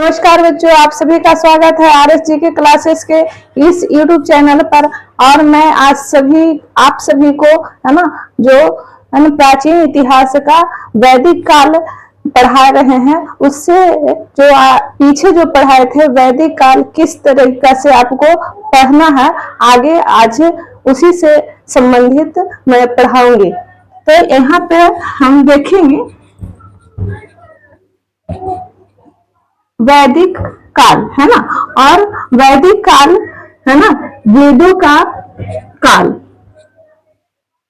नमस्कार बच्चों, आप सभी का स्वागत है आर एस जी के क्लासेस के इस यूट्यूब चैनल पर। और मैं आज आप सभी को है ना जो प्राचीन इतिहास का वैदिक काल पढ़ा रहे हैं, उससे जो पीछे जो पढ़ाए थे वैदिक काल किस तरीके से आपको पढ़ना है आगे, आज उसी से संबंधित मैं पढ़ाऊंगी। तो यहाँ पे हम देखेंगे वैदिक काल, है ना। और वैदिक काल है ना वेदों का काल,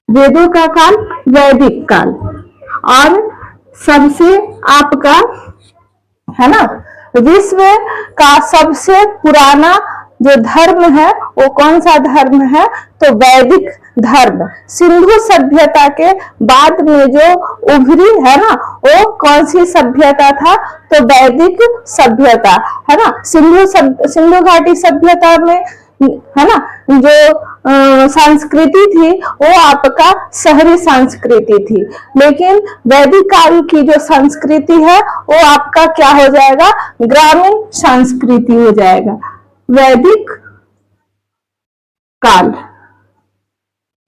वेदों का काल वैदिक काल। और सबसे आपका है ना विश्व का सबसे पुराना जो धर्म है वो कौन सा धर्म है, तो वैदिक धर्म। सिंधु सभ्यता के बाद में जो उभरी है ना वो कौन सी सभ्यता था, तो वैदिक सभ्यता, है ना। सिंधु घाटी सभ्यता में है ना जो संस्कृति थी वो आपका शहरी संस्कृति थी, लेकिन वैदिक काल की जो संस्कृति है वो आपका क्या हो जाएगा, ग्रामीण संस्कृति हो जाएगा, वैदिक काल।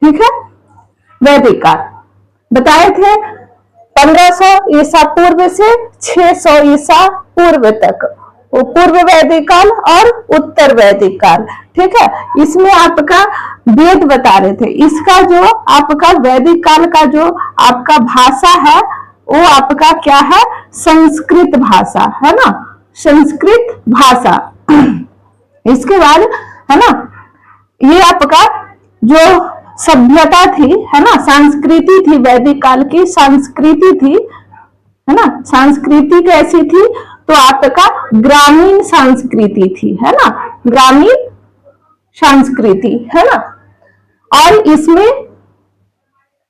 ठीक है, वैदिक काल बताए थे 1500 ईसा पूर्व से 600 ईसा पूर्व तक, वो पूर्व वैदिक काल और उत्तर वैदिक काल। ठीक है, इसमें आपका वेद बता रहे थे। इसका जो आपका वैदिक काल का जो आपका भाषा है वो आपका क्या है, संस्कृत भाषा, है ना, संस्कृत भाषा। इसके बाद है ना ये आपका जो सभ्यता थी, है ना, संस्कृति थी, वैदिक काल की संस्कृति थी, है ना। संस्कृति कैसी थी, तो आपका ग्रामीण संस्कृति थी, है ना, ग्रामीण संस्कृति, है ना। और इसमें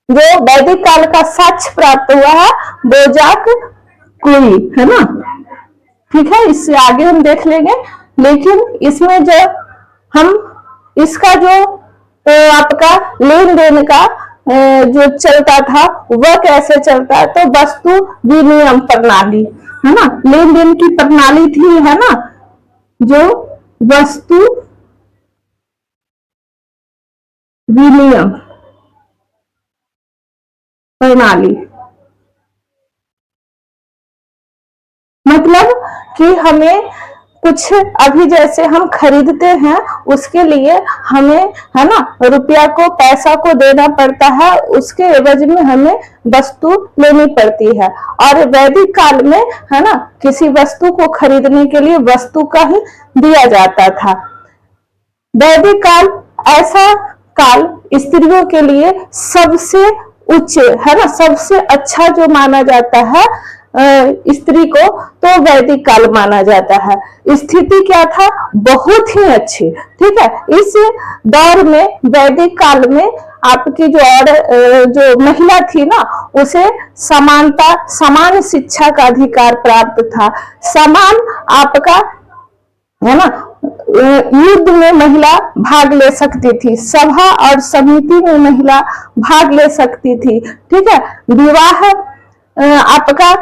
जो वैदिक काल का साक्ष्य प्राप्त हुआ है बोजाक कुई, है ना। ठीक है, इससे आगे हम देख लेंगे, लेकिन इसमें जो हम इसका जो आपका लेन देन का जो चलता था वह कैसे चलता है, तो वस्तु विनिमय प्रणाली, है ना, लेन देन की प्रणाली थी, है ना, जो वस्तु विनिमय प्रणाली। मतलब कि हमें कुछ अभी जैसे हम खरीदते हैं उसके लिए हमें, है ना, रुपया को, पैसा को देना पड़ता है, उसके एवज में हमें वस्तु लेनी पड़ती है। और वैदिक काल में है ना किसी वस्तु को खरीदने के लिए वस्तु का ही दिया जाता था। वैदिक काल ऐसा काल स्त्रियों के लिए सबसे उच्च, है ना, सबसे अच्छा जो माना जाता है स्त्री को, तो वैदिक काल माना जाता है। स्थिति क्या था, बहुत ही अच्छी। ठीक है, इस दौर में वैदिक काल में आपकी जो महिला थी ना उसे समानता, समान शिक्षा का अधिकार प्राप्त था। समान आपका, है ना, युद्ध में महिला भाग ले सकती थी, सभा और समिति में महिला भाग ले सकती थी। ठीक है, विवाह आपका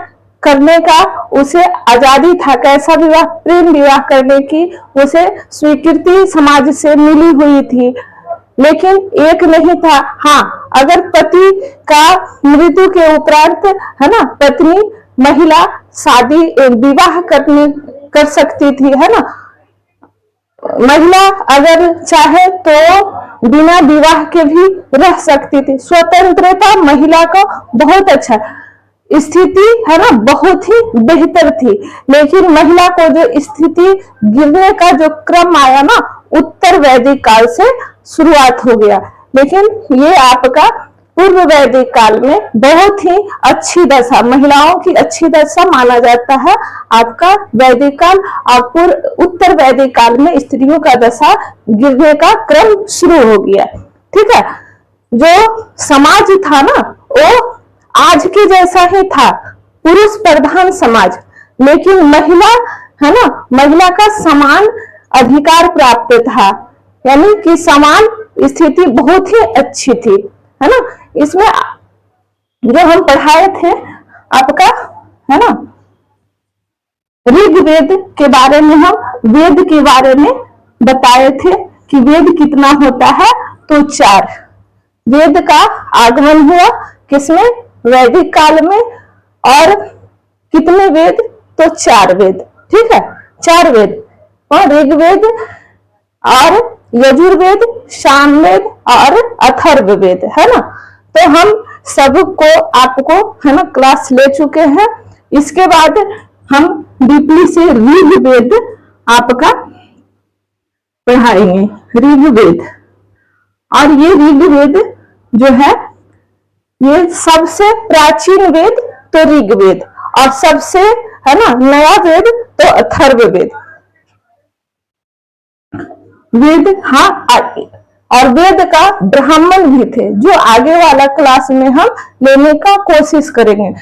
करने का उसे आजादी था। कैसा विवाह, प्रेम विवाह करने की उसे स्वीकृति समाज से मिली हुई थी, लेकिन एक नहीं था। हाँ, अगर पति का मृत्यु के उपरांत, है ना, पत्नी महिला शादी विवाह कर सकती थी, है ना। महिला अगर चाहे तो बिना विवाह के भी रह सकती थी। स्वतंत्रता महिला को बहुत अच्छा स्थिति, है ना, बहुत ही बेहतर थी। लेकिन महिला को जो स्थिति गिरने का जो क्रम आया ना, उत्तर वैदिक काल से शुरुआत हो गया। लेकिन ये आपका पूर्व वैदिक काल में बहुत ही अच्छी दशा, महिलाओं की अच्छी दशा माना जाता है आपका वैदिक काल। और उत्तर वैदिक काल में स्त्रियों का दशा गिरने का क्रम शुरू हो गया। ठीक है, जो समाज था ना वो आज के जैसा ही था, पुरुष प्रधान समाज, लेकिन महिला, है ना, महिला का समान अधिकार प्राप्त था, यानी कि समान स्थिति बहुत ही अच्छी थी, है ना। इसमें जो हम पढ़ाए थे आपका, है ना, ऋग्वेद के बारे में हम वेद के बारे में बताए थे कि वेद कितना होता है, तो 4 वेद का आगमन हुआ किसमें, वैदिक काल में। और कितने वेद, तो 4 वेद, ठीक है, 4 वेद, और ऋग्वेद और यजुर्वेद, सामवेद और अथर्ववेद, है ना। तो हम सबको आपको, है ना, क्लास ले चुके हैं। इसके बाद हम डीपली से ऋग्वेद आपका पढ़ाएंगे, ऋग्वेद। और ये ऋग्वेद जो है ये सबसे प्राचीन वेद तो ऋग्वेद, और सबसे, है ना, नया वेद तो अथर्ववेद। वेद, हाँ, और वेद का ब्राह्मण भी थे, जो आगे वाला क्लास में हम लेने का कोशिश करेंगे।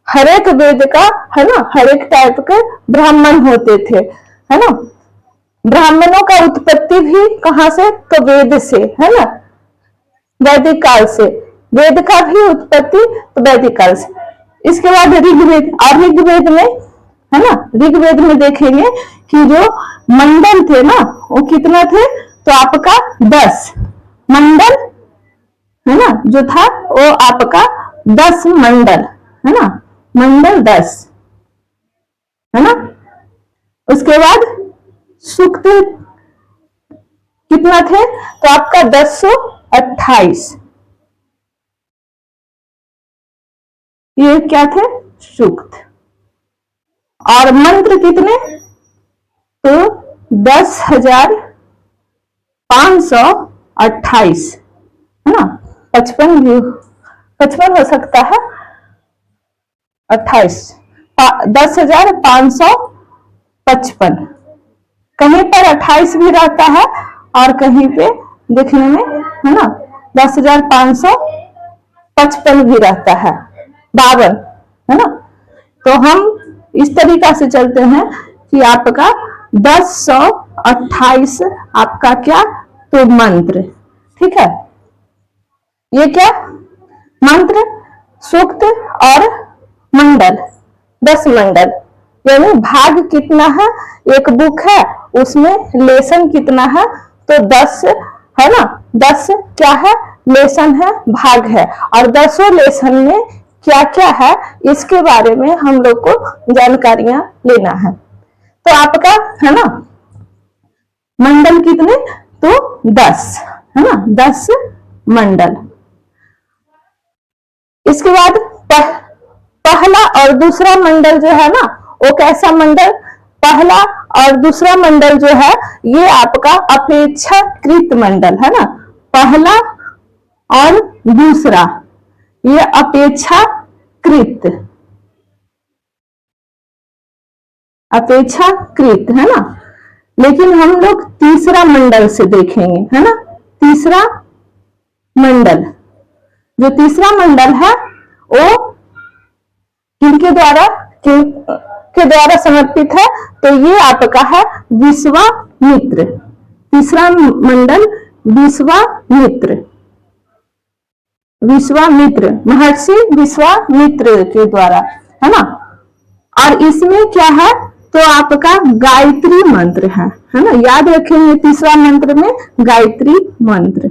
हर एक वेद का, है ना, हर एक टाइप के ब्राह्मण होते थे, है ना। ब्राह्मणों का उत्पत्ति भी कहाँ से, तो वेद से, है ना, वैदिक काल से। वेद का भी उत्पत्ति तो वैदिक काल से। इसके बाद ऋग्वेद, और ऋग्वेद में, है ना, ऋग्वेद में देखेंगे कि जो मंडल थे ना, वो कितना थे, तो आपका 10 मंडल, है ना, जो था वो आपका 10 मंडल, है ना, मंडल 10, है ना। उसके बाद सूक्त कितना थे, तो आपका 1028, ये क्या थे, सूक्त। और मंत्र कितने, तो 10,528, है ना, 55 हो सकता है, 28, 10,555, कहीं पर 28 भी रहता है और कहीं पे देखने में, है ना, 10,555 भी रहता है, 52, है ना। तो हम इस तरीका से चलते हैं कि आपका 1028 आपका क्या, तो मंत्र, ठीक है। ये क्या, मंत्र, सूक्त और मंडल, 10 मंडल, यानी भाग कितना है, एक बुक है उसमें लेसन कितना है, तो 10, है ना, 10 क्या है, लेसन है, भाग है। और 10 लेसन में क्या क्या है, इसके बारे में हम लोग को जानकारियां लेना है। तो आपका, है ना, मंडल कितने, तो 10, है ना, 10 मंडल। इसके बाद पहला और दूसरा मंडल जो है ना, वो कैसा मंडल, पहला और दूसरा मंडल जो है ये आपका अपेक्षाकृत मंडल, है ना। पहला और दूसरा ये अपेक्षाकृत, अपेक्षाकृत, है ना। लेकिन हम लोग तीसरा मंडल से देखेंगे, है ना। तीसरा मंडल, जो तीसरा मंडल है वो किनके द्वारा, के द्वारा समर्पित है, तो ये आपका है विश्वामित्र। तीसरा मंडल विश्वामित्र, विश्वामित्र, महर्षि विश्वामित्र के द्वारा, है ना। और इसमें क्या है, तो आपका गायत्री मंत्र है ना। याद रखेंगे तीसरा मंत्र में गायत्री मंत्र।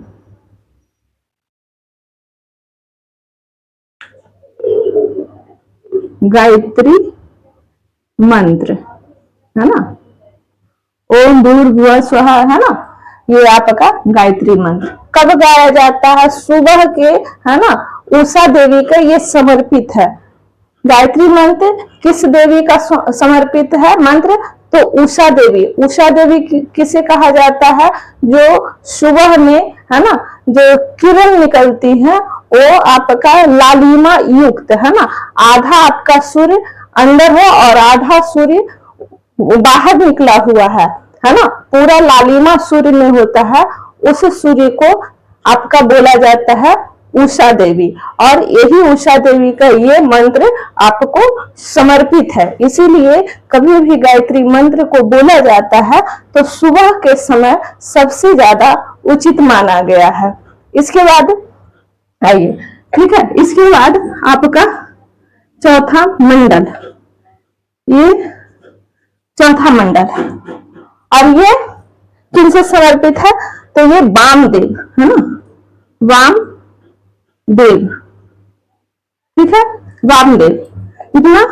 गायत्री मंत्र, है ना, ओम भूर्भुवः स्वः, है ना, ये आपका गायत्री मंत्र कब गाया जाता है, सुबह के, है ना, उषा देवी का ये समर्पित है। गायत्री मंत्र किस देवी का समर्पित है मंत्र, तो उषा देवी। उषा देवी किसे कहा जाता है, जो सुबह में, है ना, जो किरण निकलती है वो आपका लालिमा युक्त, है ना, आधा आपका सूर्य अंदर है और आधा सूर्य बाहर निकला हुआ है ना, पूरा लालिमा सूर्य में होता है। उस सूर्य को आपका बोला जाता है उषा देवी, और यही उषा देवी का ये मंत्र आपको समर्पित है। इसीलिए कभी भी गायत्री मंत्र को बोला जाता है तो सुबह के समय सबसे ज्यादा उचित माना गया है। इसके बाद आइए, ठीक है, इसके बाद आपका चौथा मंडल, ये चौथा मंडल। और ये किनसे समर्पित है? तो ये वामदेव है ना, वामदेव, ठीक है, वामदेव इतना।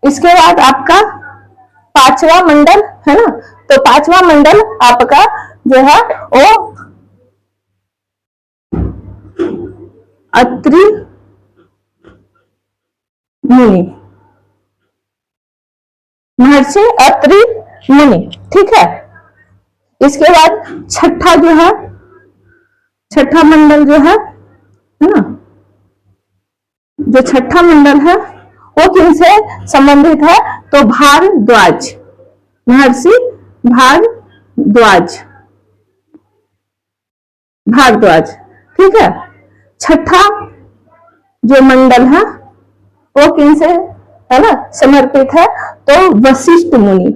इसके बाद आपका पांचवा मंडल है ना, तो पांचवा मंडल आपका जो है वो अत्रि मुनि, महर्षि अत्रि मुनि, ठीक है। इसके बाद छठा जो है, छठा मंडल जो है ना, जो छठा मंडल है वो किनसे संबंधित है? तो भारद्वाज, महर्षि भारद्वाज, भारद्वाज, ठीक है। छठा जो मंडल है वो किनसे है ना समर्पित है? तो वशिष्ठ मुनि,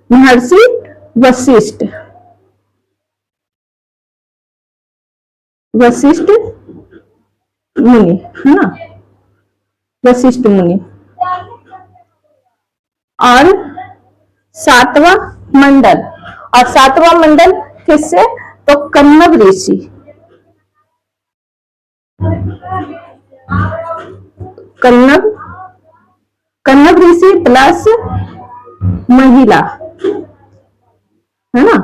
महर्षि वशिष्ठ, वशिष्ठ मुनि है ना, वशिष्ठ मुनि। और सातवां मंडल, और सातवां मंडल किससे? तो कन्नव ऋषि, कन्नव, कन्नव ऋषि प्लस महिला है ना,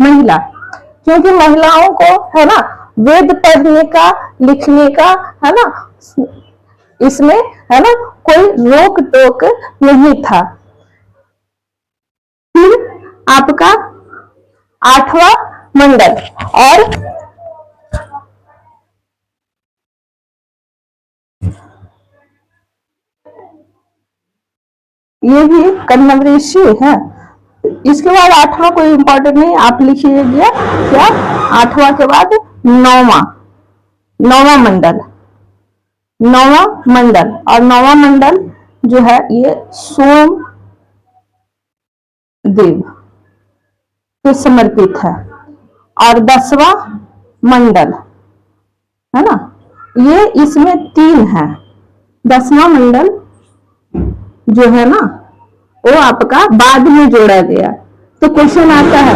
महिला, क्योंकि महिलाओं को है ना वेद पढ़ने का, लिखने का है ना, इसमें है ना कोई रोक टोक नहीं था। फिर आपका आठवां मंडल, और ये भी कन्नव ऋषि है। इसके बाद आठवां कोई इंपॉर्टेंट नहीं, आप लिखिएगा क्या? आठवां के बाद नौवां, नौवां मंडल, नौवां मंडल, और नौवां मंडल जो है ये सोम देव को समर्पित है। और 10वां मंडल है ना, ये इसमें 3 है। 10वां मंडल जो है ना वो आपका बाद में जोड़ा गया। तो क्वेश्चन आता है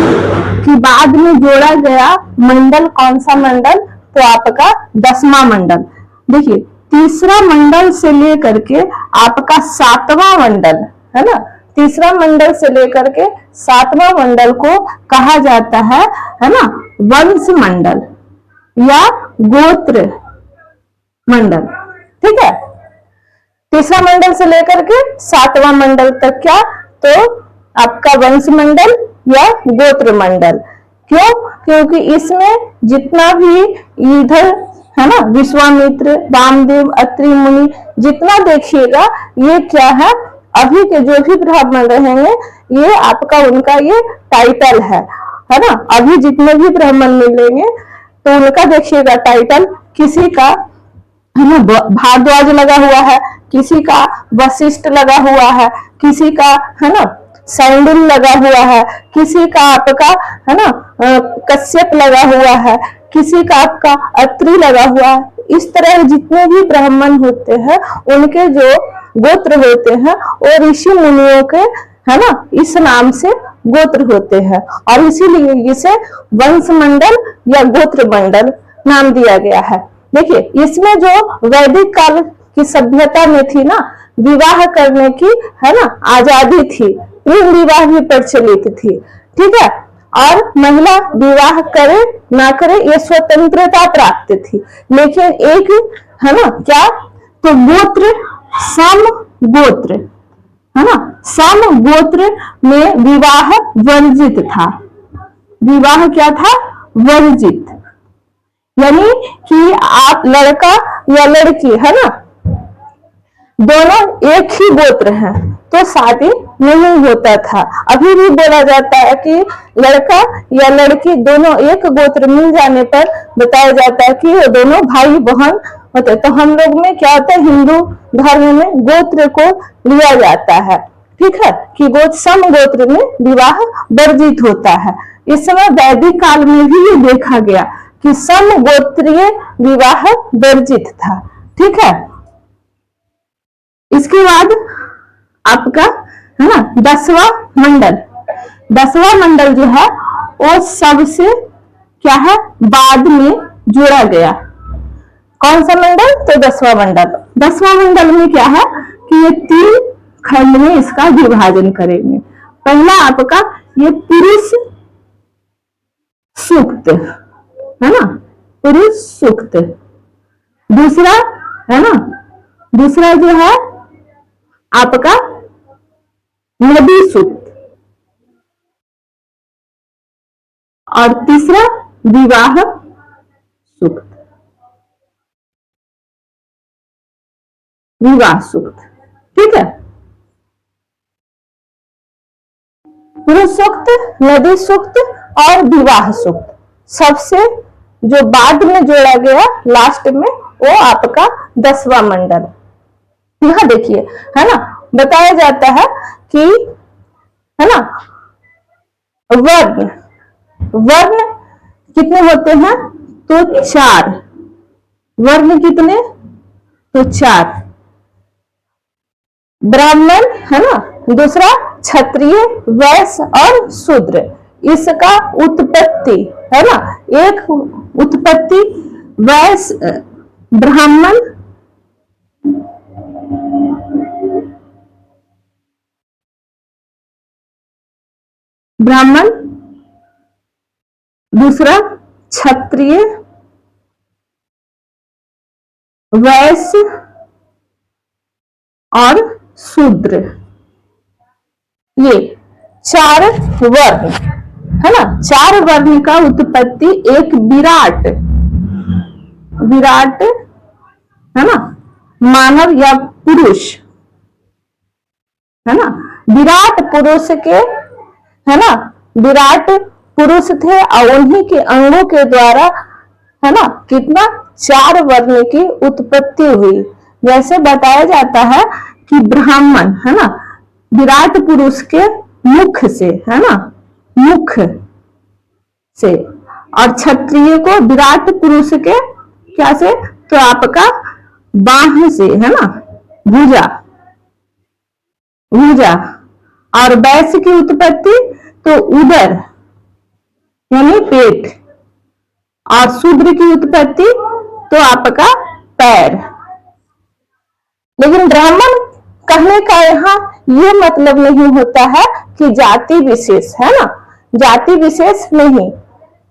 कि बाद में जोड़ा गया मंडल कौन सा मंडल? तो आपका 10वां मंडल। देखिए तीसरा मंडल से लेकर के आपका 7वां मंडल है ना, तीसरा मंडल से लेकर के 7वां मंडल को कहा जाता है ना वंश मंडल या गोत्र मंडल, ठीक है। तीसरा मंडल से लेकर के 7वां मंडल तक क्या? तो आपका वंश मंडल या गोत्र मंडल। क्यों? क्योंकि इसमें जितना भी इधर है ना विश्वामित्र, वामदेव, अत्रि मुनि, जितना देखिएगा ये क्या है, अभी के जो भी ब्राह्मण रहेंगे ये आपका उनका ये टाइटल है ना। अभी जितने भी ब्राह्मण मिलेंगे तो उनका देखिएगा टाइटल, किसी का है ना भारद्वाज लगा हुआ है, किसी का वशिष्ठ लगा हुआ है, किसी का है ना सैंडिल लगा हुआ है, किसी का आपका है ना कश्यप लगा हुआ है, किसी का आपका अत्रि लगा हुआ है। इस तरह जितने भी ब्राह्मण होते हैं उनके जो गोत्र होते हैं वो ऋषि मुनियों के है ना इस नाम से गोत्र होते हैं, और इसीलिए इसे वंश मंडल या गोत्र मंडल नाम दिया गया है। देखिए इसमें जो वैदिक काल की सभ्यता में थी ना, विवाह करने की है ना आजादी थी, प्रेम विवाह भी प्रचलित थी, ठीक है। और महिला विवाह करे ना करे ये स्वतंत्रता प्राप्त थी, लेकिन एक है ना क्या? तो गोत्र, सम गोत्र है ना, सम गोत्र में विवाह वर्जित था। विवाह क्या था? वर्जित, यानी कि आप लड़का या लड़की है ना दोनों एक ही गोत्र हैं तो शादी नहीं होता था। अभी भी बोला जाता है कि लड़का या लड़की दोनों एक गोत्र मिल जाने पर बताया जाता है कि ये दोनों भाई बहन होते। तो हम लोग में क्या होता है, हिंदू धर्म में गोत्र को लिया जाता है, ठीक है, कि गोत्र सम गोत्र में विवाह वर्जित होता है। इस समय वैदिक काल में भी ये देखा गया कि सम गोत्रीय विवाह वर्जित था, ठीक है। इसके बाद आपका है ना 10वां मंडल। 10वां मंडल जो है वो सबसे क्या है, बाद में जोड़ा गया। कौन सा मंडल? तो 10वां मंडल। 10वां मंडल में क्या है कि ये 3 खंड में इसका विभाजन करेंगे। पहला आपका ये पुरुष सूक्त है ना, पुरुष सूक्त। दूसरा है ना, दूसरा जो है आपका नदी सूक्त, और तीसरा विवाह सूक्त। विवाह सूक्त, ठीक है। पुरुष सूक्त, नदी सूक्त और विवाह सूक्त सबसे जो बाद में जोड़ा गया लास्ट में, वो आपका 10वां मंडल। यहां देखिए है ना, बताया जाता है कि है ना वर्ण, वर्ण कितने होते हैं? तो 4 वर्ण। कितने? तो 4। ब्राह्मण है ना, दूसरा क्षत्रिय, वैश्य और शूद्र। इसका उत्पत्ति है ना, एक उत्पत्ति वैश्य, ब्राह्मण, ब्राह्मण, दूसरा क्षत्रिय, वैश्य और शूद्र। ये 4 वर्ण है ना, 4 वर्ण का उत्पत्ति एक विराट, विराट है ना मानव या पुरुष है ना, विराट पुरुष के है ना, विराट पुरुष थे और उन्हीं के अंगों के द्वारा है ना कितना 4 वर्ण की उत्पत्ति हुई। जैसे बताया जाता है कि ब्राह्मण है ना विराट पुरुष के मुख से है ना, मुख से, और क्षत्रिय को विराट पुरुष के क्या से? तो आपका बाह से है ना, भुजा, भुजा। और वैश्य की उत्पत्ति तो उदर यानी पेट, और शूद्र की उत्पत्ति तो आपका पैर। लेकिन ब्राह्मण कहने का यहाँ ये मतलब नहीं होता है कि जाति विशेष है ना, जाति विशेष नहीं।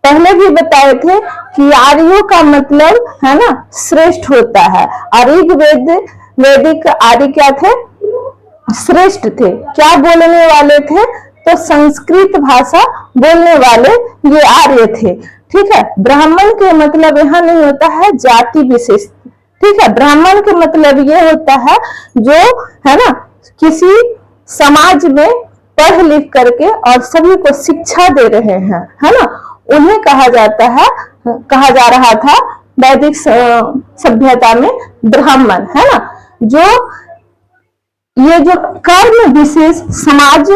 पहले भी बताए थे कि आर्यों का मतलब है ना श्रेष्ठ होता है, और ऋग्वेद वैदिक आर्य क्या थे? श्रेष्ठ थे। क्या बोलने वाले थे? तो संस्कृत भाषा बोलने वाले ये आर्य थे, ठीक है। ब्राह्मण के मतलब यहाँ नहीं होता है जाति विशेष, ठीक है। ब्राह्मण के मतलब ये होता है जो है ना किसी समाज में पढ़ लिख करके और सभी को शिक्षा दे रहे हैं है ना, उन्हें कहा जाता है, कहा जा रहा था वैदिक सभ्यता में ब्राह्मण है ना। जो ये जो कर्म विशेष समाज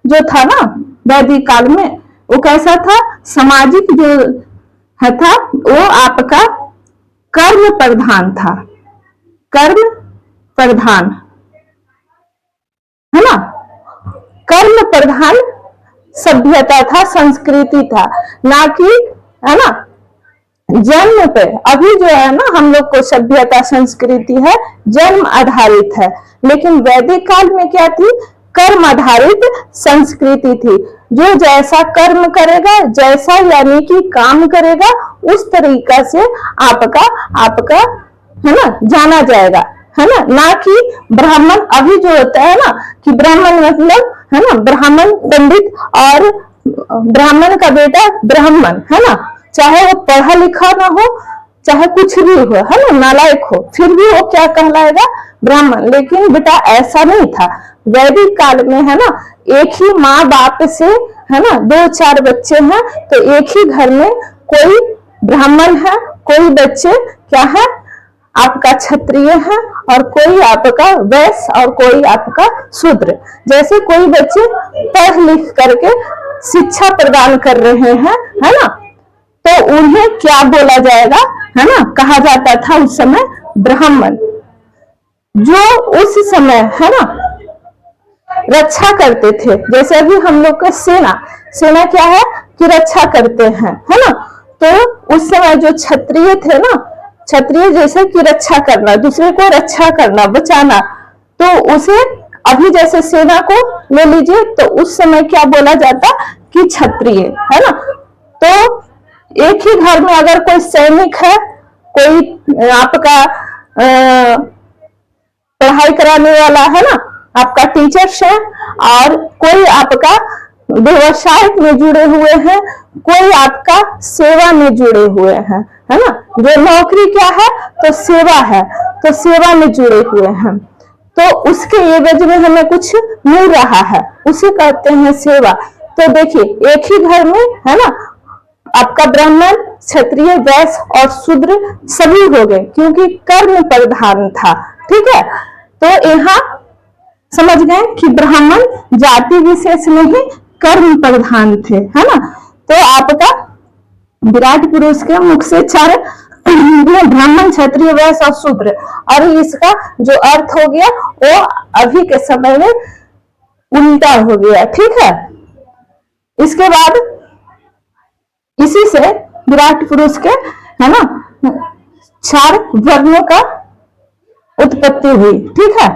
जो था ना वैदिक काल में, वो कैसा था? सामाजिक जो है था वो आपका कर्म प्रधान था, कर्म प्रधान है ना, कर्म प्रधान सभ्यता था, संस्कृति था, ना कि है ना जन्म पे। अभी जो है ना हम लोग को सभ्यता संस्कृति है जन्म आधारित है, लेकिन वैदिक काल में क्या थी? कर्म आधारित संस्कृति थी। जो जैसा कर्म करेगा, जैसा यानी कि काम करेगा, उस तरीका से आपका है ना जाना जाएगा है ना कि ब्राह्मण। अभी जो होता है ना कि ब्राह्मण मतलब है ना ब्राह्मण पंडित, और ब्राह्मण का बेटा ब्राह्मण है ना, चाहे वो पढ़ा लिखा ना हो, चाहे कुछ भी हो है ना, नालायक हो, फिर भी वो क्या कहलाएगा? ब्राह्मण। लेकिन बेटा ऐसा नहीं था वैदिक काल में है ना, एक ही माँ बाप से है ना 2-4 बच्चे हैं तो एक ही घर में कोई ब्राह्मण है, कोई बच्चे क्या है आपका क्षत्रिय है, और कोई आपका वैश्य, और कोई आपका शूद्र। जैसे कोई बच्चे पढ़ लिख करके शिक्षा प्रदान कर रहे हैं है ना, तो उन्हें क्या बोला जाएगा है ना, कहा जाता था उस समय ब्राह्मण। जो उस समय है ना रक्षा करते थे। जैसे अभी हम लोग का सेना, सेना क्या है कि रक्षा करते हैं, है ना। तो उस समय जो क्षत्रिय थे ना, क्षत्रिय जैसे कि रक्षा करना, दूसरे को रक्षा करना, बचाना, तो उसे अभी जैसे सेना को ले लीजिए तो उस समय क्या बोला जाता कि क्षत्रिय, है ना। तो एक ही घर में अगर कोई सैनिक है, कोई आपका पढ़ाई कराने वाला है ना, आपका टीचर्स है, और कोई आपका व्यवसाय में जुड़े हुए हैं, कोई आपका सेवा में जुड़े हुए हैं, है ना। जो नौकरी क्या है तो सेवा है, तो सेवा में जुड़े हुए हैं, तो उसके एवज में हमें कुछ मिल रहा है, उसे कहते हैं सेवा। तो देखिए एक ही घर में, है ना, आपका ब्राह्मण, क्षत्रिय, वैश्य और शूद्र सभी हो गए, क्योंकि कर्म प्रधान था। ठीक है, तो यहाँ समझ गए कि ब्राह्मण जाति विशेष नहीं, कर्म प्रधान थे, है ना। तो आपका विराट पुरुष के मुख से 4 ब्राह्मण, क्षत्रिय, वैश्य और शूद्र, और इसका जो अर्थ हो गया वो अभी के समय में उल्टा हो गया। ठीक है, इसके बाद इसी से विराट पुरुष के, है ना, 4 वर्णों का उत्पत्ति हुई। ठीक है,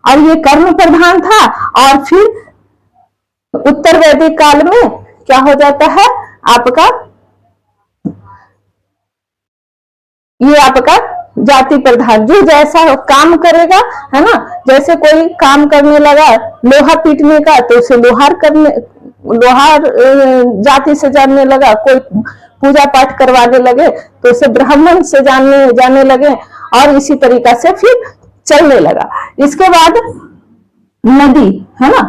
और ये कर्म प्रधान था, और फिर उत्तर वैदिक काल में क्या हो जाता है आपका, ये आपका जाति प्रधान, जो जैसा काम करेगा, है ना। जैसे कोई काम करने लगा लोहा पीटने का, तो उसे लोहार जाति से जानने लगा, कोई पूजा पाठ करवाने लगे तो उसे ब्राह्मण से जाने लगे, और इसी तरीका से फिर चलने लगा। इसके बाद नदी, है ना,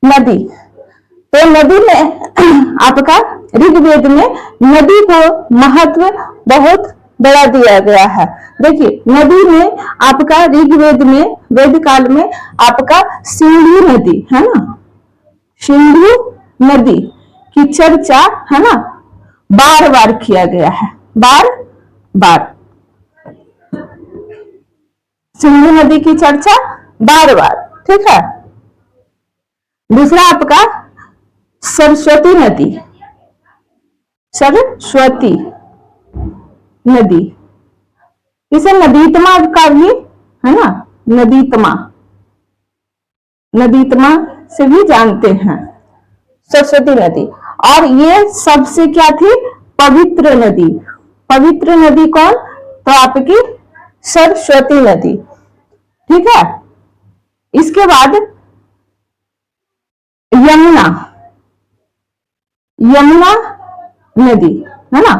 नदी, तो नदी में आपका ऋग्वेद में नदी को महत्व बहुत बड़ा दिया गया है। देखिए नदी में आपका ऋग्वेद में, वेद काल में आपका सिंधु नदी, है ना, सिंधु नदी की चर्चा, है ना, बार बार किया गया है, बार बार सिंधु नदी की चर्चा बार बार। ठीक है, दूसरा आपका सरस्वती नदी, सरस्वती नदी, इसे नदीतमा का भी, है ना, नदीतमा, नदीतमा से भी जानते हैं सरस्वती नदी। और ये सबसे क्या थी, पवित्र नदी। पवित्र नदी कौन, तो आपकी सरस्वती नदी। ठीक है, इसके बाद यमुना, यमुना नदी, है ना।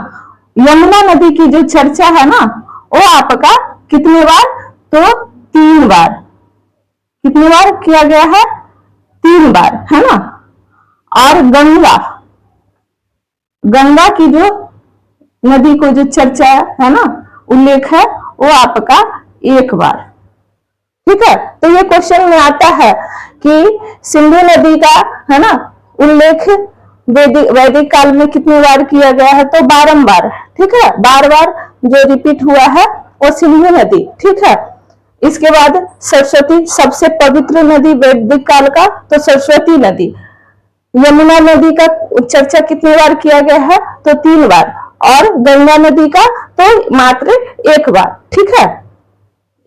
यमुना नदी की जो चर्चा है ना, वो आपका कितने बार, तो 3 बार, कितने बार किया गया है, 3 बार, है ना। और गंगा, गंगा की जो नदी को जो चर्चा है ना, उल्लेख है, वो आपका 1 बार। ठीक है, तो ये क्वेश्चन में आता है कि सिंधु नदी का, है ना, उल्लेख वैदिक काल में कितनी बार किया गया है, तो बारंबार। ठीक है, बार बार जो रिपीट हुआ है वो सिंधु नदी। ठीक है, इसके बाद सरस्वती, सबसे पवित्र नदी वैदिक काल का, तो सरस्वती नदी। यमुना नदी का चर्चा कितनी बार किया गया है, तो 3 बार, और गंगा नदी का तो मात्र 1 बार। ठीक है,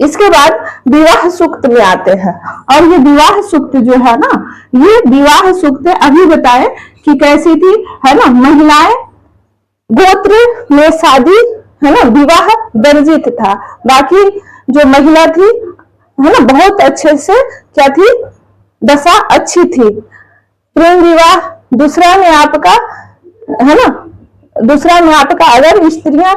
इसके बाद विवाह सूक्त में आते हैं, और ये विवाह सूक्त जो है ना, ये विवाह सूक्त अभी बताए कि कैसी थी, है ना। महिलाएं गोत्र में शादी, है ना, विवाह वर्जित था, बाकी जो महिला थी, है ना, बहुत अच्छे से क्या थी, दशा अच्छी थी। प्रेम विवाह दूसरा में आपका, है ना, दूसरा में आपका अगर स्त्रियां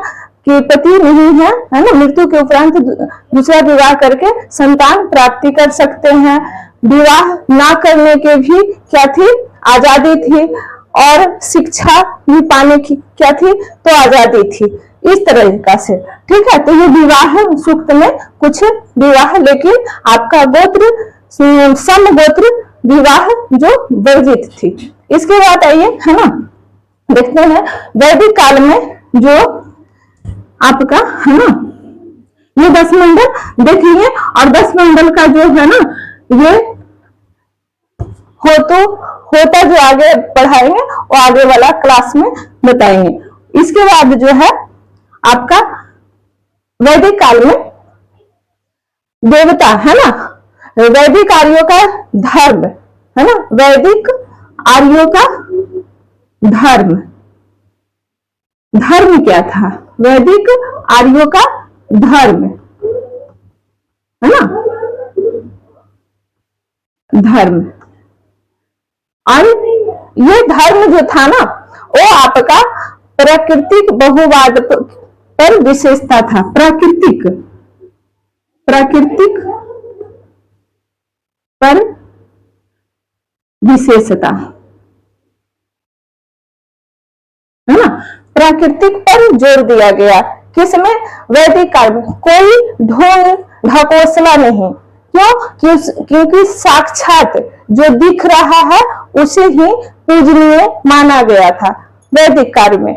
के पति नहीं है ना, मृत्यु के उपरांत दूसरा विवाह करके संतान प्राप्ति कर सकते हैं। विवाह ना करने के भी क्या थी, आजादी थी, और शिक्षा भी पाने की क्या थी, तो आजादी थी, इस तरीका से। ठीक है, तो ये विवाह सूक्त में कुछ विवाह, लेकिन आपका गोत्र सम गोत्र विवाह जो वर्जित थी। इसके बाद आइए, है ना, देखते हैं वैदिक काल में जो आपका, है ना, ये 10 मंडल देख लिए, और 10 मंडल का जो है ना, ये होता जो आगे पढ़ाएंगे वो आगे वाला क्लास में बताएंगे। इसके बाद जो है आपका वैदिक काल में देवता है ना, वैदिक आर्यों का धर्म है ना, वैदिक आर्यों का धर्म, धर्म क्या था, वैदिक आर्यों का धर्म है ना, धर्म। और ये धर्म जो था ना वो आपका प्राकृतिक बहुवाद पर विशेषता था, प्राकृतिक पर विशेषता है ना, प्राकृतिक पर जोर दिया गया। किसमें, वैदिक काल में। कोई ढोंग ढकोसला नहीं, क्यों, क्योंकि साक्षात जो दिख रहा है उसे ही पूजनीय माना गया था वैदिक काल में।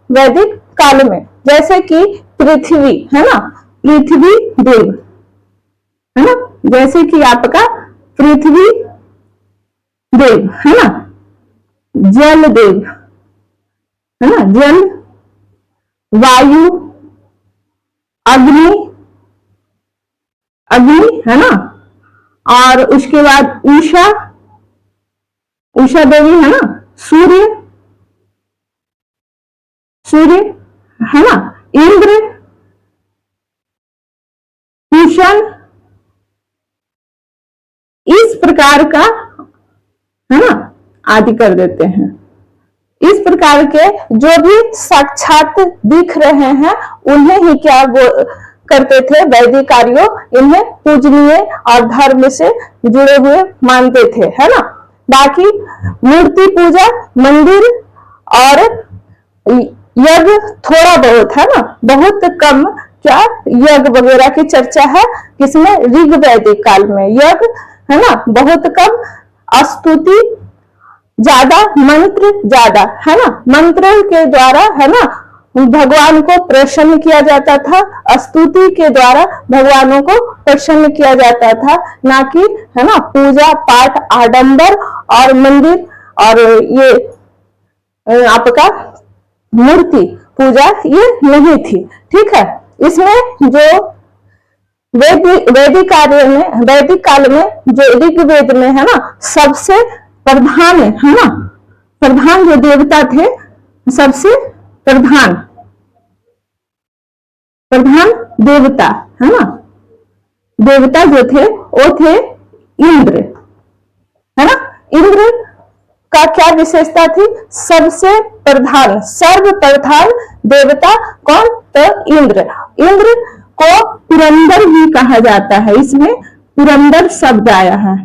वैदिक काल में जैसे कि पृथ्वी है ना, पृथ्वी देव है ना, जैसे कि आपका पृथ्वी देव है ना, जल देव है ना, जल, वायु, अग्नि है ना, और उसके बाद उषा देवी है ना, सूर्य है ना, इंद्र, भूषण, इस प्रकार का है ना, आदि कर देते हैं। इस प्रकार के जो भी साक्षात दिख रहे हैं उन्हें ही क्या करते थे वैदिक आर्यों, इन्हें पूजनीय और धर्म से जुड़े हुए मानते थे है ना। बाकी मूर्ति पूजा, मंदिर और यज्ञ थोड़ा बहुत है ना, बहुत कम क्या यज्ञ वगैरह की चर्चा है किसमें, ऋग वैदिक काल में यज्ञ है ना बहुत कम, स्तुति ज्यादा, मंत्र ज्यादा है ना, मंत्र के द्वारा है ना भगवान को प्रसन्न किया जाता था, स्तुति के द्वारा भगवानों को प्रसन्न किया जाता था, ना कि है ना पूजा पाठ आडंबर और मंदिर और ये आपका मूर्ति पूजा ये नहीं थी। ठीक है, इसमें जो वैदिक काल में जो ऋग्वेद में है ना सबसे प्रधान है ना, प्रधान जो देवता थे, सबसे प्रधान देवता है ना, देवता जो थे वो थे इंद्र है ना। इंद्र का क्या विशेषता थी, सबसे प्रधान सर्वप्रधान देवता कौन, तो इंद्र। इंद्र को पुरंदर भी कहा जाता है, इसमें पुरंदर शब्द आया है,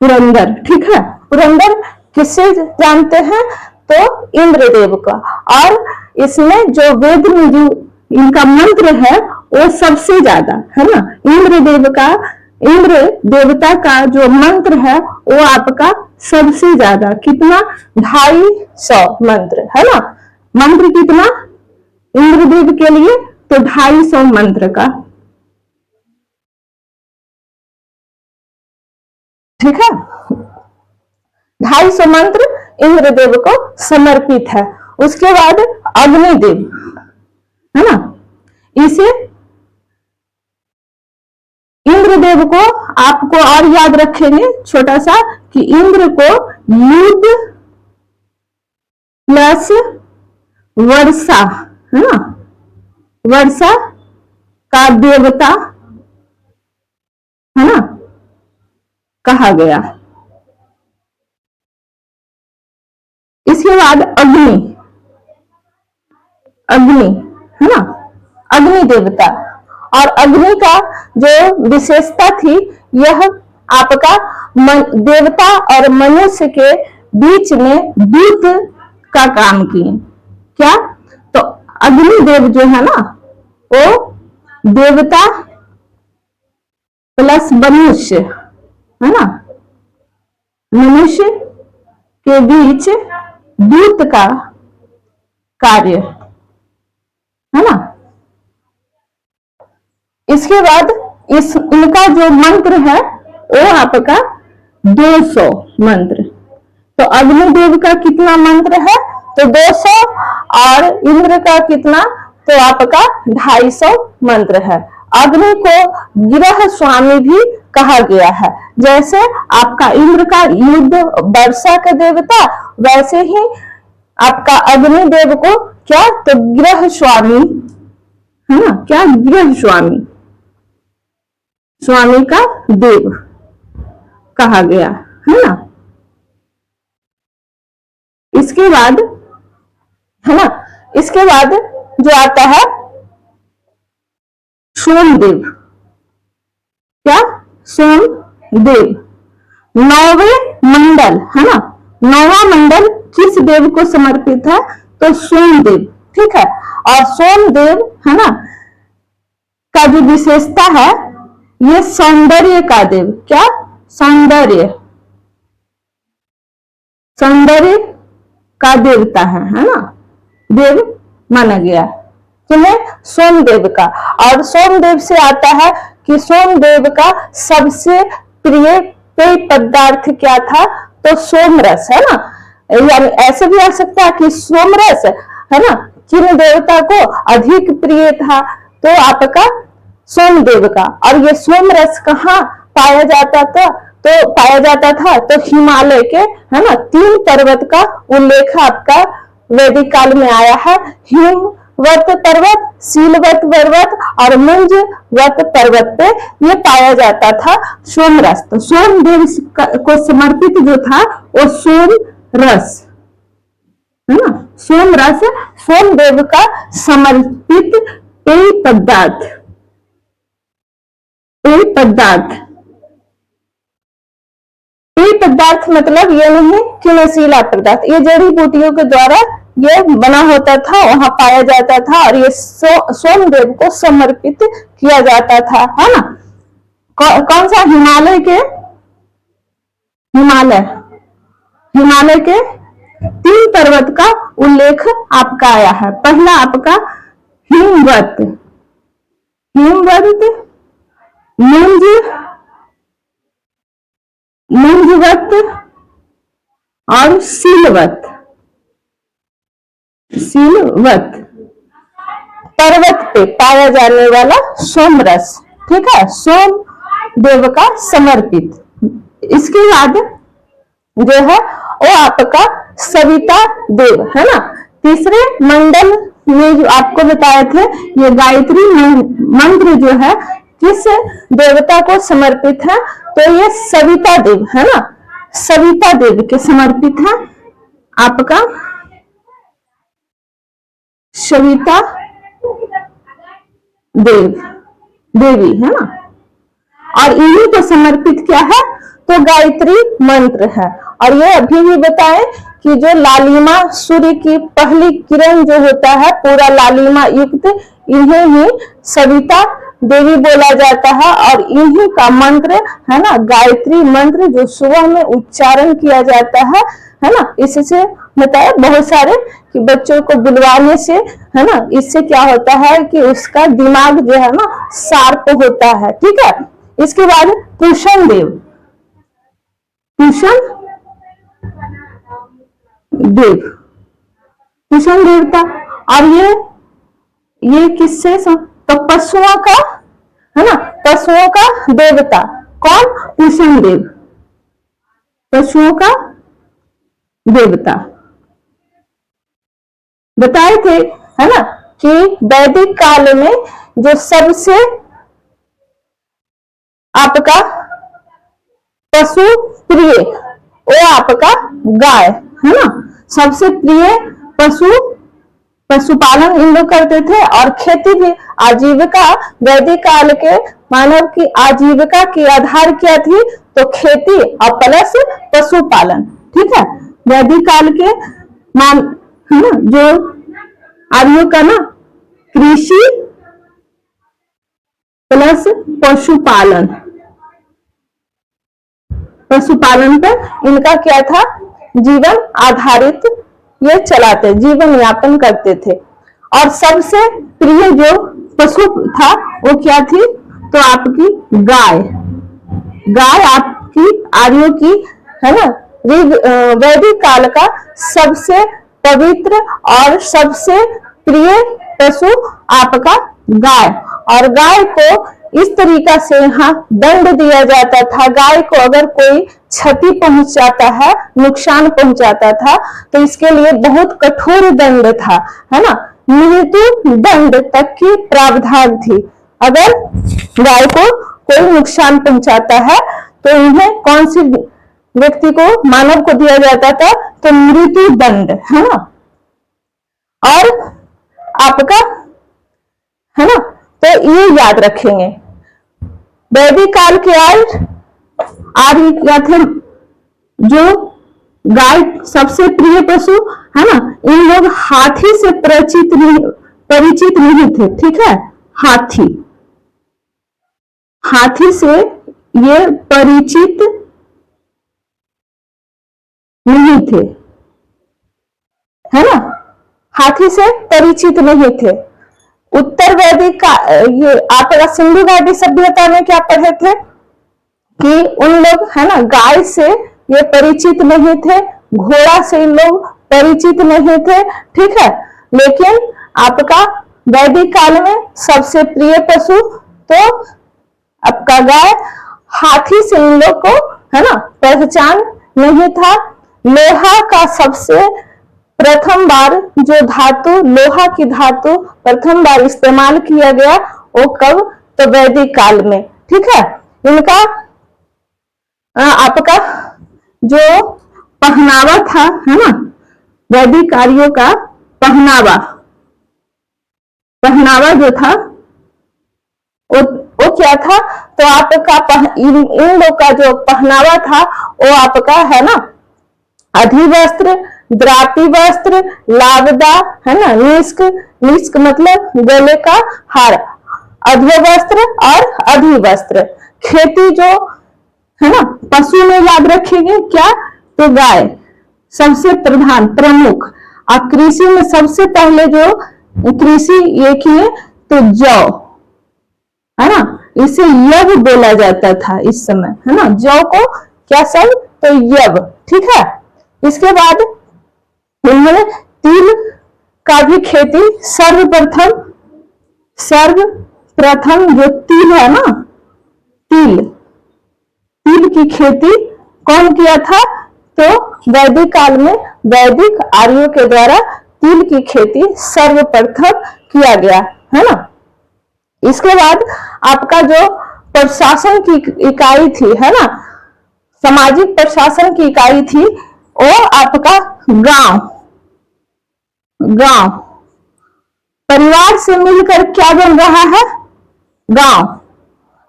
पुरंदर। ठीक है, पुरंदर किससे जानते हैं, तो इंद्रदेव का। और इसमें जो वेद में जो इनका मंत्र है वो सबसे ज्यादा है ना, इंद्र देवता का जो मंत्र है वो आपका सबसे ज्यादा, कितना, 250 मंत्र है ना। मंत्र कितना इंद्रदेव के लिए, तो 250 मंत्र का। ठीक है, 250 मंत्र इंद्रदेव को समर्पित है। उसके बाद अग्निदेव है ना, इसे इंद्रदेव को आपको और याद रखेंगे छोटा सा कि इंद्र को युद्ध प्लस वर्षा है ना, वर्षा का देवता है ना कहा गया। इसके बाद अग्नि है ना, अग्नि देवता। और अग्नि का जो विशेषता थी, यह आपका देवता और मनुष्य के बीच में दूत का काम किए। क्या, तो अग्नि देव जो है ना वो देवता प्लस मनुष्य है ना, मनुष्य के बीच दूत का कार्य है ना। इसके बाद इनका जो मंत्र है वो आपका 200 मंत्र। तो अग्निदेव का कितना मंत्र है? तो 200। और इंद्र का कितना? तो आपका 250 मंत्र है। अग्नि को गृह स्वामी भी कहा गया है। जैसे आपका इंद्र का युद्ध वर्षा का देवता, वैसे ही आपका अग्निदेव को क्या? तो गृह स्वामी, है ना, क्या? गृह स्वामी, स्वामी का देव कहा गया, है ना। इसके बाद, है ना, इसके बाद जो आता है सोमदेव। क्या? सोमदेव। 9वें मंडल, है ना, 9वां मंडल किस देव को समर्पित है? तो सोमदेव, ठीक है। और सोमदेव, है ना, का जो विशेषता है, ये सौंदर्य का देव। क्या? सौंदर्य, सौंदर्य का देवता है ना, देव माना गया किन्हें? सोमदेव का। और सोमदेव से आता है कि सोमदेव का सबसे प्रिय पेय पदार्थ क्या था? तो सोमरस, है ना। यानी ऐसे भी आ सकता है कि सोमरस, है ना, किन देवता को अधिक प्रिय था? तो आपका सोमदेव का। और ये सोमरस कहाँ पाया जाता था? तो पाया जाता था तो हिमालय के, है ना, 3 पर्वत का उल्लेख आपका वैदिक काल में आया है। हिमवत पर्वत, सीलवत पर्वत और मुंजवत पर्वत पे ये पाया जाता था सोमरस। तो सोमदेव को समर्पित जो था वो सोमरस, है ना, सोमरस सोमदेव का समर्पित पेय पदार्थ। पेय पदार्थ, पेय पदार्थ मतलब ये नहीं कि नशीला पदार्थ, ये जड़ी बूटियों के द्वारा ये बना होता था, वहां पाया जाता था और ये सोमदेव को समर्पित किया जाता था, है ना। कौन सा? हिमालय के, हिमालय के 3 पर्वत का उल्लेख आपका आया है। पहला आपका हिमवत, मुंजवत और सीलवत पर्वत पे पाया जाने वाला सोमरस, ठीक है, सोम देव का समर्पित। इसके बाद जो है वो आपका सविता देव, है ना। तीसरे मंडल में जो आपको बताए थे, ये गायत्री मंत्र जो है किस देवता को समर्पित है? तो ये सविता देव, है ना, सविता देव के समर्पित है आपका सविता देवी, है ना। और इन्हीं को समर्पित क्या है? तो गायत्री मंत्र है। और ये अभी भी बताएं कि जो लालिमा, सूर्य की पहली किरण जो होता है पूरा लालिमा युक्त, इन्हें ही सविता देवी बोला जाता है। और इन्हीं का मंत्र, है ना, गायत्री मंत्र जो सुबह में उच्चारण किया जाता है ना। इससे बताया बहुत सारे कि बच्चों को बुलवाने से, है ना, इससे क्या होता है कि उसका दिमाग जो है ना शार्प होता है, ठीक है। इसके बाद कुशन देव, कुशन देवता। और ये किससे? तो पशुओं का, है ना, पशुओं का देवता। कौन? कुशन देव, पशुओं का देवता। बताए थे, है ना, कि वैदिक काल में जो सबसे आपका पशु प्रिय वो आपका गाय, है ना। सबसे प्रिय पशुपालन इन लोग करते थे। और खेती भी आजीविका, वैदिक काल के मानव की आजीविका की आधार क्या थी? तो खेती और प्लस पशुपालन, ठीक है। वैदिक काल के है ना जो आर्यों का ना कृषि प्लस पशुपालन पर इनका क्या था? जीवन आधारित ये चलाते, जीवन यापन करते थे। और सबसे प्रिय जो पशु था वो क्या थी? तो आपकी गाय। गाय आप की, आर्यों की, है ना, वैदिक काल का सबसे पवित्र और सबसे प्रिय पशु आपका गाय। और गाय को इस तरीका से यहाँ दंड दिया जाता था। गाय को अगर कोई क्षति पहुंचाता है, नुकसान पहुंचाता था, तो इसके लिए बहुत कठोर दंड था, है ना, मृत्यु दंड तक की प्रावधान थी। अगर गाय को कोई नुकसान पहुंचाता है तो इन्हें कौन सी व्यक्ति को, मानव को दिया जाता था, तो मृत्यु दंड, है ना। और आपका, है ना, तो ये याद रखेंगे। वैदिक काल के आर्य क्या थे, जो गाय सबसे प्रिय पशु, है ना, इन लोग हाथी से परिचित नहीं थे, ठीक है। हाथी से ये परिचित नहीं थे, है ना, हाथी से परिचित नहीं थे। उत्तर वैदिक का ये आपका सिंधु घाटी सभ्यता में क्या पढ़े थे कि उन लोग, है ना, गाय से ये परिचित नहीं थे, घोड़ा से इन लोग परिचित नहीं थे, ठीक है। लेकिन आपका वैदिक काल में सबसे प्रिय पशु तो आपका गाय, हाथी से इन लोग को, है ना, पहचान नहीं था। लोहा का सबसे प्रथम बार जो धातु, लोहा की धातु प्रथम बार इस्तेमाल किया गया वो कब, तो वैदिक काल में, ठीक है। इनका आपका जो पहनावा था, है ना, वैदिक कार्यों का पहनावा जो था वो क्या था, तो आपका इन लोग का जो पहनावा था वो आपका, है ना, अधिवस्त्र, द्रापी वस्त्र, लावदा, है ना, निष्क मतलब गले का हार, अध्वस्त्र और अधिवस्त्र। खेती जो, है ना, पशु में याद रखेंगे क्या, तो गाय सबसे प्रधान प्रमुख। और कृषि में सबसे पहले जो कृषि ये किए तो जौ, है ना, इसे यव बोला जाता था इस समय, है ना, जौ को क्या सब, तो यव, ठीक है। इसके बाद उन्होंने तिल का भी खेती सर्वप्रथम जो तिल है ना, तिल की खेती कौन किया था, तो वैदिक काल में वैदिक आर्यों के द्वारा तिल की खेती सर्वप्रथम किया गया, है ना। इसके बाद आपका जो प्रशासन की इकाई थी, है ना, सामाजिक प्रशासन की इकाई थी, वो आपका गांव परिवार से मिलकर क्या बन रहा है, गांव।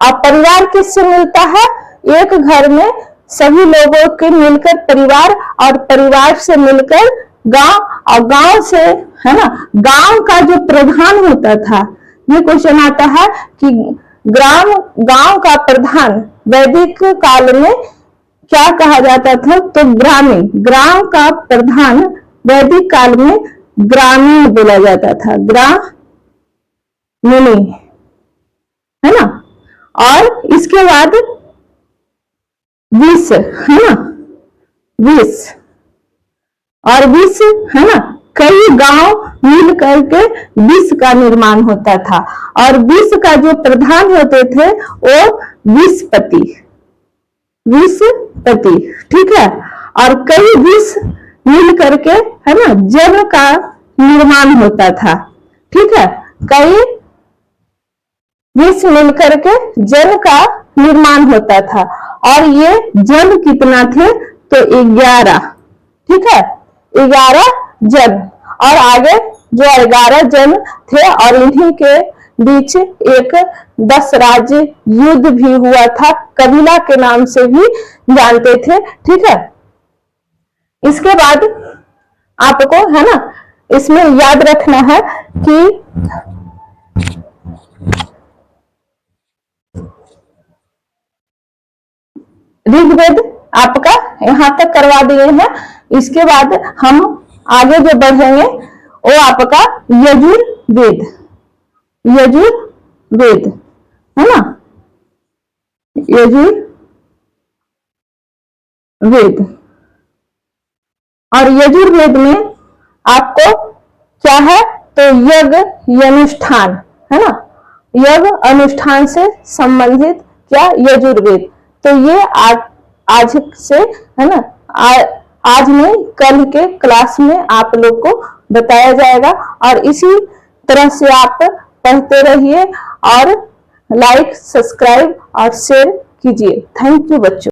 और परिवार किससे मिलता है, एक घर में सभी लोगों के मिलकर परिवार, और परिवार से मिलकर गांव, और गांव से, है ना, गांव का जो प्रधान होता था, ये क्वेश्चन आता है कि गांव का प्रधान वैदिक काल में क्या कहा जाता था, तो ग्रामीण। ग्राम का प्रधान वैदिक काल में ग्रामीण बोला जाता था, ग्रामीणी, है ना। और इसके बाद विष, है ना, विष, है ना, कई गांव मिल करके विष का निर्माण होता था। और विष का जो प्रधान होते थे वो विषपति, ठीक है। और कई विष मिल करके, है ना, जल का निर्माण होता था, ठीक है। कई विष मिल करके जल का निर्माण होता था। और ये जल कितना थे, तो 11, ठीक है, 11 जन। और आगे जो 11 जन थे, और इन्हीं के बीच एक 10 राज्य युद्ध भी हुआ था, कबीला के नाम से भी जानते थे, ठीक है। इसके बाद आपको, है ना, इसमें याद रखना है कि ऋग्वेद आपका यहां तक करवा दिए हैं। इसके बाद हम आगे जो बढ़ेंगे वो आपका यजुर्वेद, है ना, वेद। और यजुर्वेद में आपको क्या है, तो यज्ञ अनुष्ठान है ना, यज्ञ अनुष्ठान से संबंधित क्या यजुर्वेद। तो ये आज से है ना, आज में कल के क्लास में आप लोग को बताया जाएगा। और इसी तरह से आप पढ़ते रहिए और लाइक, सब्सक्राइब और शेयर कीजिए। थैंक यू बच्चों।